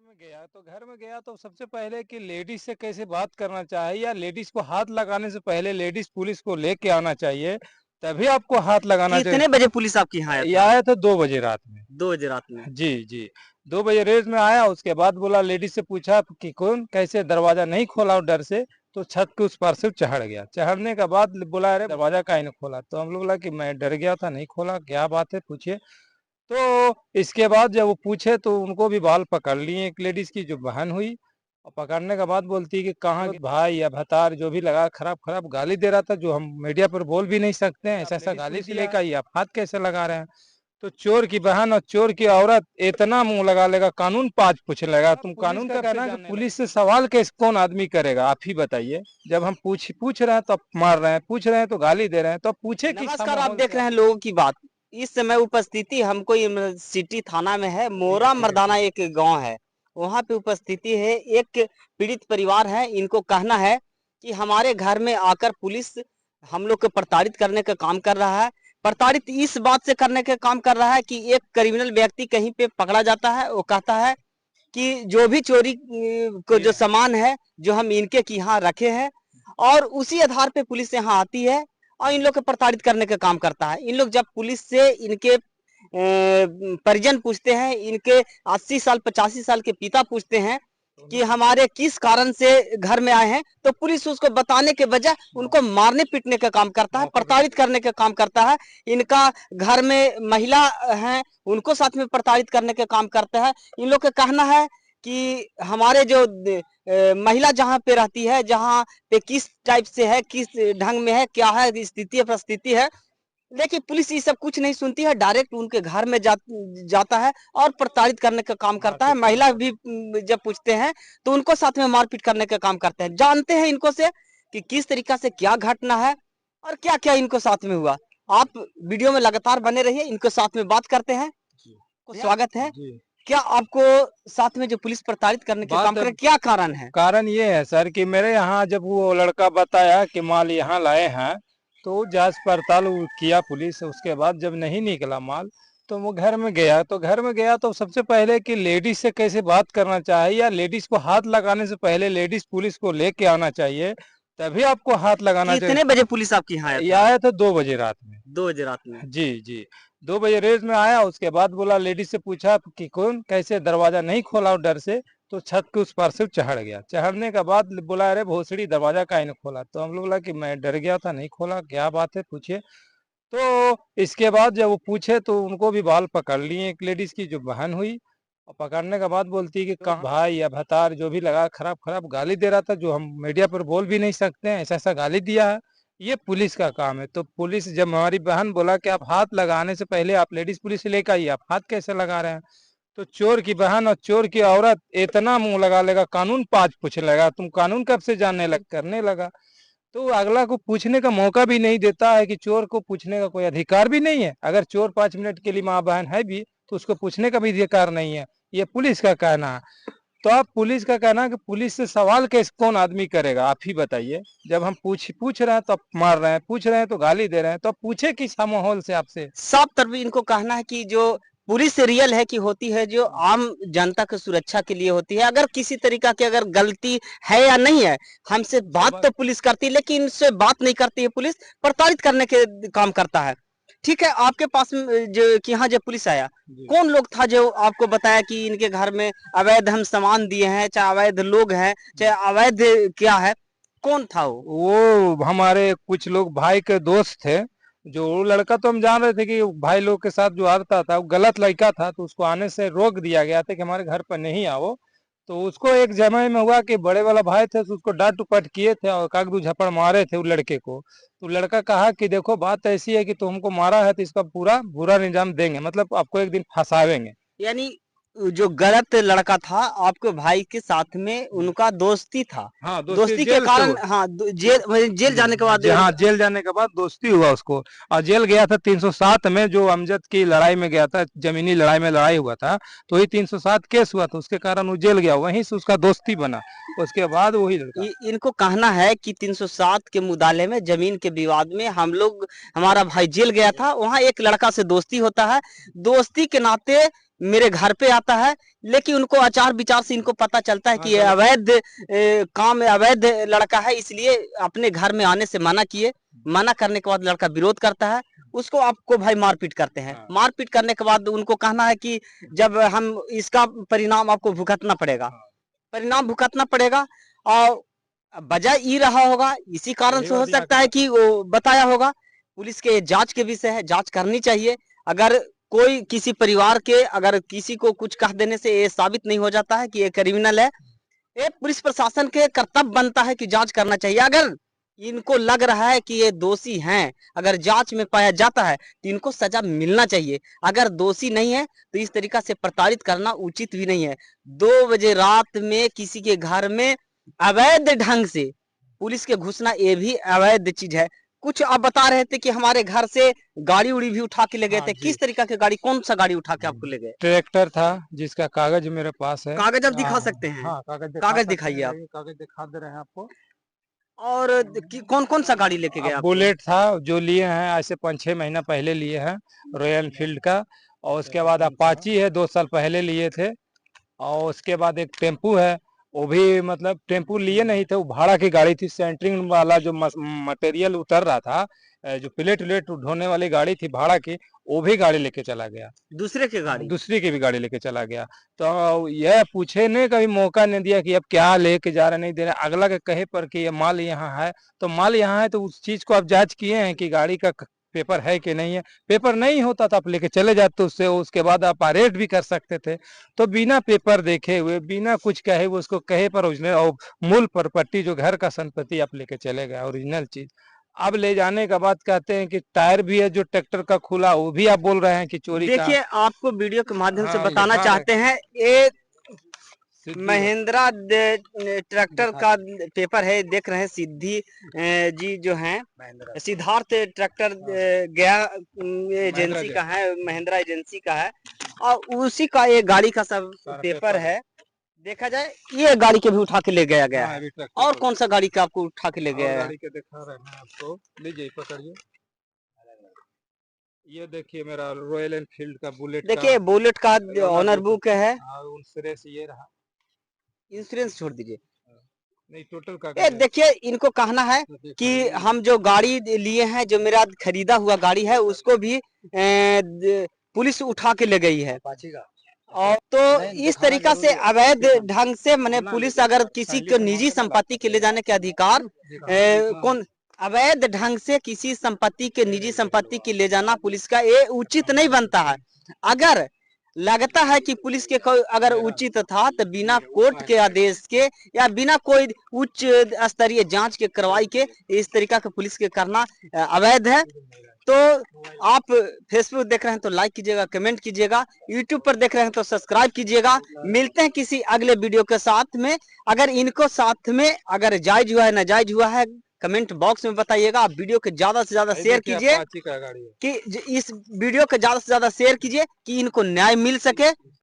घर में गया तो सबसे पहले कि लेडीज से कैसे बात करना चाहिए या लेडीज को हाथ लगाने से पहले लेडीज पुलिस को लेके आना चाहिए, तभी आपको हाथ लगाना चाहिए। कितने बजे पुलिस आपके यहाँ आया ये था? आया था 2 बजे रात में। 2 बजे रात में। जी जी, 2 बजे रेस में आया। उसके बाद बोला, लेडीज से पूछा कि कौन, कैसे, दरवाजा नहीं खोला डर से, तो छत के उस पार से चढ़ गया। चढ़ने के बाद बोला, अरे दरवाजा काहे नहीं खोला? तो हम लोग बोला कि मैं डर गया था, नहीं खोला। क्या बात है, पूछिए। तो इसके बाद जब वो पूछे तो उनको भी बाल पकड़ लिए, एक लेडीज की जो बहन हुई। और पकड़ने के बाद बोलती है कि कहाँ के भाई या भतार जो भी लगा, खराब खराब गाली दे रहा था, जो हम मीडिया पर बोल भी नहीं सकते हैं। ऐसा ऐसा गाली से लेकर ये आप हाथ कैसे लगा रहे हैं? तो चोर की बहन और चोर की औरत इतना मुंह लगा लेगा, कानून पाँच पूछ लेगा। तुम कानून का कहना है कि पुलिस से सवाल कैसे कौन आदमी करेगा? आप ही बताइए। जब हम पूछ रहे हैं तो आप मार रहे हैं, पूछ रहे हैं तो गाली दे रहे हैं, तो पूछे कि नमस्कार, आप देख रहे हैं लोगों की बात। इस समय उपस्थिति हमको सिटी थाना में है। मोरा मर्दाना एक गांव है, वहां पे उपस्थिति है। एक पीड़ित परिवार है, इनको कहना है कि हमारे घर में आकर पुलिस हम लोग को प्रताड़ित करने का काम कर रहा है। प्रताड़ित इस बात से करने का काम कर रहा है कि एक क्रिमिनल व्यक्ति कहीं पे पकड़ा जाता है, वो कहता है कि जो भी चोरी को जो सामान है जो हम इनके की यहाँ रखे हैं, और उसी आधार पे पुलिस यहाँ आती है और इन लोग को प्रताड़ित करने का काम करता है। इन लोग जब पुलिस से इनके परिजन पूछते हैं, इनके 80 साल 85 साल के पिता पूछते हैं कि हमारे किस कारण से घर में आए हैं, तो पुलिस उसको बताने के बजाय उनको मारने पीटने का काम करता है, प्रताड़ित करने का काम करता है। इनका घर में महिला है, उनको साथ में प्रताड़ित करने का काम करता है। इन लोग का कहना है कि हमारे जो महिला जहाँ पे रहती है, जहाँ पे किस टाइप से है, किस ढंग में है, क्या है स्थिति परिस्थिति है, लेकिन पुलिस ये सब कुछ नहीं सुनती है। डायरेक्ट उनके घर में जाता है और प्रताड़ित करने का काम करता है। महिला भी जब पूछते हैं तो उनको साथ में मारपीट करने का काम करते हैं। जानते हैं इनको से कि किस तरीका से क्या घटना है और क्या क्या इनको साथ में हुआ। आप वीडियो में लगातार बने रहिए, इनको साथ में बात करते हैं। स्वागत है। क्या आपको साथ में जो पुलिस प्रताड़ित करने के काम करे, क्या कारण है? कारण ये है सर कि मेरे यहाँ जब वो लड़का बताया कि माल यहाँ लाए हैं, तो जांच पड़ताल किया पुलिस। उसके बाद जब नहीं निकला माल, तो वो घर में गया तो सबसे पहले कि लेडीज से कैसे बात करना चाहिए या लेडीज को हाथ लगाने से पहले लेडीज पुलिस को लेके आना चाहिए, तभी आपको हाथ लगाना चाहिए। कितने बजे पुलिस आपके यहाँ आया था? आया था 2 बजे रात में। 2 बजे रात में। जी जी, 2 बजे रेस में आया। उसके बाद बोला, लेडीज से पूछा कि कौन, कैसे, दरवाजा नहीं खोला डर से, तो छत के उस पार से चढ़ गया। चढ़ने के बाद बोला, अरे भोसड़ी दरवाजा काहे नहीं खोला? तो हम लोग बोला कि मैं डर गया था, नहीं खोला। क्या बात है, पूछिए। तो इसके बाद जब वो पूछे तो उनको भी बाल पकड़ लिए, एक लेडीज की जो बहन हुई। और पकड़ने के बाद बोलती है कि कहाँ भाई या भतार जो भी लगा, खराब खराब गाली दे रहा था, जो हम मीडिया पर बोल भी नहीं सकते हैं। ऐसा ऐसा गाली दिया है। ये पुलिस का काम है। तो पुलिस, जब हमारी बहन बोला कि आप हाथ लगाने से पहले आप लेडीज पुलिस से लेकर आइए, आप हाथ कैसे लगा रहे हैं? तो चोर की बहन और चोर की औरत इतना मुंह लगा लेगा, कानून पाँच पूछ लेगा, तुम कानून कब से जानने लग करने लगा। तो अगला को पूछने का मौका भी नहीं देता है कि चोर को पूछने का कोई अधिकार भी नहीं है। अगर चोर 5 मिनट के लिए माँ बहन है भी, तो उसको पूछने का भी अधिकार नहीं है। ये पुलिस का कहना है। तो आप पुलिस का कहना है कि पुलिस से सवाल कैसे कौन आदमी करेगा? आप ही बताइए। जब हम पूछ रहे हैं तो आप मार रहे हैं, पूछ रहे हैं तो गाली दे रहे हैं, तो आप पूछे किस माहौल से आपसे? साफ तौर पे इनको कहना है कि जो पुलिस रियल है कि होती है जो आम जनता की सुरक्षा के लिए होती है। अगर किसी तरीका की अगर गलती है या नहीं है, हमसे बात तो पुलिस करती है, लेकिन इनसे बात नहीं करती है। पुलिस प्रताड़ित करने के काम करता है। ठीक है, आपके पास जो कि यहाँ जब पुलिस आया, कौन लोग था जो आपको बताया कि इनके घर में अवैध हम सामान दिए हैं, चाहे अवैध लोग हैं, चाहे अवैध क्या है, कौन था वो हमारे कुछ लोग भाई के दोस्त थे। जो वो लड़का तो हम जान रहे थे कि भाई लोग के साथ जो आता था वो गलत लड़का था, तो उसको आने से रोक दिया गया था कि हमारे घर पर नहीं आओ। तो उसको एक जमाने में हुआ कि बड़े वाला भाई थे, तो उसको डांट टुपट किए थे और काग दू झपड़ मारे थे वो लड़के को। तो लड़का कहा कि देखो बात ऐसी है कि तुमको मारा है तो इसका पूरा बुरा निजाम देंगे, मतलब आपको एक दिन फंसावेंगे। यानी जो गलत लड़का था आपके भाई के साथ में, उनका दोस्ती था। हाँ, दोस्ती के कारण, हाँ, जेल जाने के बाद, हाँ, जेल जाने के बाद दोस्ती हुआ उसको। और जेल गया था 307 में, जो अमजद की लड़ाई में गया था, जमीनी लड़ाई में लड़ाई हुआ था, तो वही 307 केस हुआ था, उसके कारण वो जेल गया, वहीं से उसका दोस्ती बना। उसके बाद वही लड़का, इनको कहना है कि 307 के मुदाले में जमीन के विवाद में हम लोग, हमारा भाई जेल गया था, वहां एक लड़का से दोस्ती होता है। दोस्ती के नाते मेरे घर पे आता है, लेकिन उनको आचार विचार से इनको पता चलता है हाँ, कि ये अवैध काम अवैध लड़का है, इसलिए अपने घर में आने से मना किए। मना करने के बाद लड़का विरोध करता है, उसको आपको भाई मारपीट करते हैं। हाँ। मारपीट करने के बाद उनको कहना है कि जब हम इसका परिणाम आपको भुगतना पड़ेगा, हाँ। परिणाम भुगतना पड़ेगा। और वजह ये रहा होगा, इसी कारण यही से हो बात यहाँ सकता है कि वो बताया होगा। पुलिस के जांच के विषय है, जांच करनी चाहिए। अगर कोई किसी परिवार के अगर किसी को कुछ कह देने से ये साबित नहीं हो जाता है कि ये क्रिमिनल है, ये पुलिस प्रशासन के कर्तव्य बनता है कि जांच करना चाहिए। अगर इनको लग रहा है कि ये दोषी हैं, अगर जांच में पाया जाता है तो इनको सजा मिलना चाहिए। अगर दोषी नहीं है तो इस तरीका से प्रताड़ित करना उचित भी नहीं है। 2 बजे रात में किसी के घर में अवैध ढंग से पुलिस के घुसना, ये भी अवैध चीज है। कुछ आप बता रहे थे कि हमारे घर से गाड़ी उड़ी भी उठा के ले गए हाँ थे, जी। किस तरीका की गाड़ी, कौन सा गाड़ी उठा के आपको ले गए? ट्रैक्टर था जिसका कागज मेरे पास है। कागज आप दिखा हाँ, सकते हैं? हाँ, कागज दिखा कागज सकते दिखाइए हैं, आप। ये कागज दिखा दे रहे हैं आपको। और कौन कौन सा गाड़ी लेके गए अब आपको? बुलेट था जो लिए हैं, ऐसे 5-6 महीना पहले लिए हैं, रॉयल एनफील्ड का। और उसके बाद अपाची है, 2 साल पहले लिए थे। और उसके बाद एक टेम्पू है, वो भी मतलब टेम्पू लिए नहीं थे, वो भाड़ा की गाड़ी थी। सेंटरिंग वाला जो मटेरियल उतर रहा था, जो प्लेट व्लेट ढोने वाली गाड़ी थी भाड़ा की, वो भी गाड़ी लेके चला गया। दूसरे की गाड़ी? दूसरी की भी गाड़ी लेके चला गया। तो यह पूछने का भी मौका नहीं दिया कि अब क्या लेके जा रहे, नहीं दे रहे। अगला के कहे पर कि ये माल यहाँ है, तो माल यहाँ है तो उस चीज को आप जांच किए हैं कि गाड़ी का पेपर है कि नहीं है। पेपर नहीं होता तो आप लेके चले जाते उससे, उसके बाद आप अरेस्ट भी कर सकते थे। तो बिना पेपर देखे हुए, बिना कुछ कहे हुए, उसको कहे पर ओरिजिनल और मूल प्रॉपर्टी जो घर का संपत्ति आप लेके चले गए, ओरिजिनल चीज। अब ले जाने के बाद कहते हैं कि टायर भी है जो ट्रैक्टर का खुला, वो भी आप बोल रहे हैं कि चोरी का। देखिए, आपको वीडियो के माध्यम से हाँ, बताना लिखा है। चाहते हैं, ये सिद्धि है। महिंद्रा ट्रैक्टर का पेपर है, देख रहे हैं। सिद्धि जी जो हैं, सिद्धार्थ ट्रैक्टर गया एजेंसी का है, महिंद्रा एजेंसी का है, और उसी का ये गाड़ी का सब सारा पेपर है। देखा जाए, ये गाड़ी के भी उठा के ले गया गया हाँ, है। अभी ट्रैक्टर और को- कौन सा गाड़ी का आपको उठा के ले और गया है? गाड़ी के दिखा रहे हैं आपको, लीजिए पकड़िए। ये देखिए मेरा रॉयल एनफील्ड का बुलेट का देखिए, बुलेट का ऑनर बुक बुक है। और इंश्योरेंस ये रहा। इंश्योरेंस छोड़ दीजिए। नहीं, टोटल ये कागज है। देखिए, इनको कहना है कि हम जो गाड़ी लिए हैं, जो मेरा खरीदा हुआ गाड़ी है, उसको भी पुलिस उठा के ले गई है। और तो इस तरीका से अवैध ढंग से, माने पुलिस अगर किसी को निजी संपत्ति के ले जाने के अधिकार, कौन अवैध ढंग से किसी संपत्ति के, निजी संपत्ति की ले जाना पुलिस का ये उचित नहीं बनता है। अगर लगता है कि पुलिस के अगर उचित था तो बिना कोर्ट के आदेश के या बिना कोई उच्च स्तरीय जांच के कार्रवाई के इस तरीका का पुलिस के करना अवैध है। तो आप फेसबुक देख रहे हैं तो लाइक कीजिएगा, कमेंट कीजिएगा, यूट्यूब पर देख रहे हैं तो सब्सक्राइब कीजिएगा। मिलते हैं किसी अगले वीडियो के साथ में। अगर इनको साथ में अगर जायज हुआ है, नाजायज हुआ है, कमेंट बॉक्स में बताइएगा। आप वीडियो के ज्यादा से ज्यादा शेयर कीजिए, अपाची का गाड़ी है। कि इस वीडियो को ज्यादा से ज्यादा शेयर कीजिए कि इनको न्याय मिल सके।